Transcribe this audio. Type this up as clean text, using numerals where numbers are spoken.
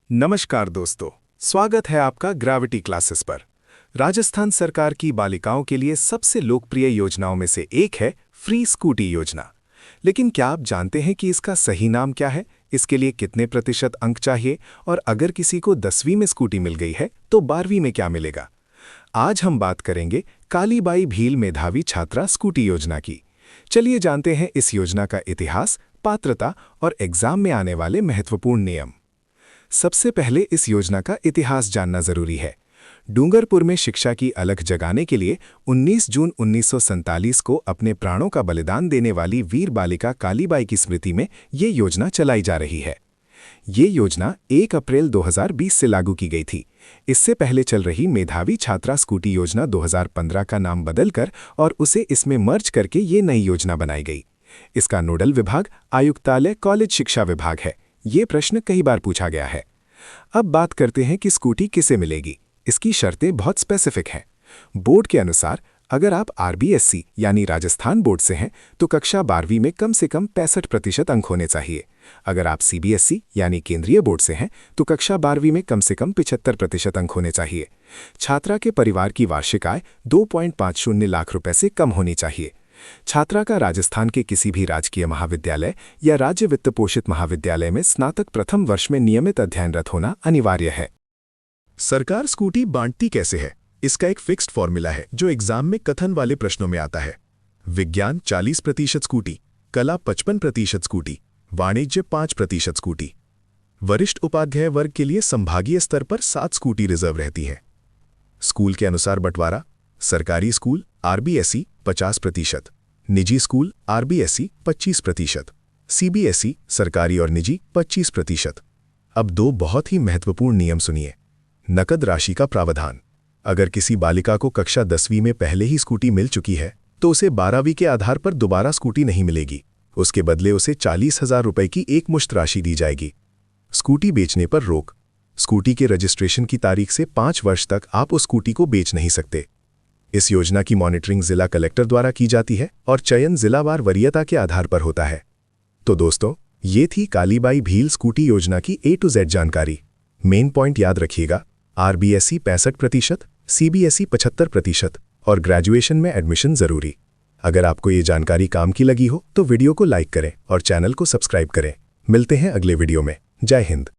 नमस्कार दोस्तों, स्वागत है आपका ग्रेविटी क्लासेस पर। राजस्थान सरकार की बालिकाओं के लिए सबसे लोकप्रिय योजनाओं में से एक है फ्री स्कूटी योजना। लेकिन क्या आप जानते हैं कि इसका सही नाम क्या है, इसके लिए कितने प्रतिशत अंक चाहिए और अगर किसी को 10वीं में स्कूटी मिल गई है तो 12वीं में क्या मिलेगा? आज हम बात करेंगे कालीबाई भील मेधावी छात्रा स्कूटी योजना की। चलिए जानते हैं इस योजना का इतिहास, पात्रता और एग्जाम में आने वाले महत्वपूर्ण नियम। सबसे पहले इस योजना का इतिहास जानना जरूरी है। डूंगरपुर में शिक्षा की अलख जगाने के लिए 19 जून 1947 को अपने प्राणों का बलिदान देने वाली वीर बालिका कालीबाई की स्मृति में ये योजना चलाई जा रही है। ये योजना 1 अप्रैल 2020 से लागू की गई थी। इससे पहले चल रही मेधावी छात्रा स्कूटी योजना 2015 का नाम बदलकर और उसे इसमें मर्ज करके ये नई योजना बनाई गई। इसका नोडल विभाग आयुक्तालय कॉलेज शिक्षा विभाग है। ये प्रश्न कई बार पूछा गया है। अब बात करते हैं कि स्कूटी किसे मिलेगी। इसकी शर्तें बहुत स्पेसिफिक हैं। बोर्ड के अनुसार अगर आप आरबीएससी यानी राजस्थान बोर्ड से हैं तो कक्षा 12वीं में कम से कम 65% अंक होने चाहिए। अगर आप सीबीएसई यानी केंद्रीय बोर्ड से हैं तो कक्षा 12वीं में कम से कम 75% अंक होने चाहिए। छात्रा के परिवार की वार्षिक आय 2.50 लाख रुपए से कम होनी चाहिए। छात्रा का राजस्थान के किसी भी राजकीय महाविद्यालय या राज्य वित्त पोषित महाविद्यालय में स्नातक प्रथम वर्ष में नियमित अध्ययनरत होना अनिवार्य है। सरकार स्कूटी बांटती कैसे है? इसका एक फिक्स्ड फॉर्मूला है जो एग्जाम में कथन वाले प्रश्नों में आता है। विज्ञान 40% स्कूटी, कला 55% स्कूटी, वाणिज्य 5% स्कूटी। वरिष्ठ उपाध्याय वर्ग के लिए संभागीय स्तर पर 7 स्कूटी रिजर्व रहती है। स्कूल के अनुसार बंटवारा: सरकारी स्कूल आरबीएसई 50%, निजी स्कूल आरबीएसई 25%, सीबीएसई सरकारी और निजी 25%। अब दो बहुत ही महत्वपूर्ण नियम सुनिए। नकद राशि का प्रावधान: अगर किसी बालिका को कक्षा 10वीं में पहले ही स्कूटी मिल चुकी है तो उसे 12वीं के आधार पर दोबारा स्कूटी नहीं मिलेगी। उसके बदले उसे 40,000 रुपए की एकमुश्त राशि दी जाएगी। स्कूटी बेचने पर रोक: स्कूटी के रजिस्ट्रेशन की तारीख से 5 वर्ष तक आप उस स्कूटी को बेच नहीं सकते। इस योजना की मॉनिटरिंग जिला कलेक्टर द्वारा की जाती है और चयन जिलावार वरीयता के आधार पर होता है। तो दोस्तों, ये थी कालीबाई भील स्कूटी योजना की A to Z जानकारी। मेन पॉइंट याद रखिएगा: आरबीएसई 65%, सीबीएसई 75% और ग्रेजुएशन में एडमिशन जरूरी। अगर आपको ये जानकारी काम की लगी हो तो वीडियो को लाइक करें और चैनल को सब्सक्राइब करें। मिलते हैं अगले वीडियो में। जय हिंद।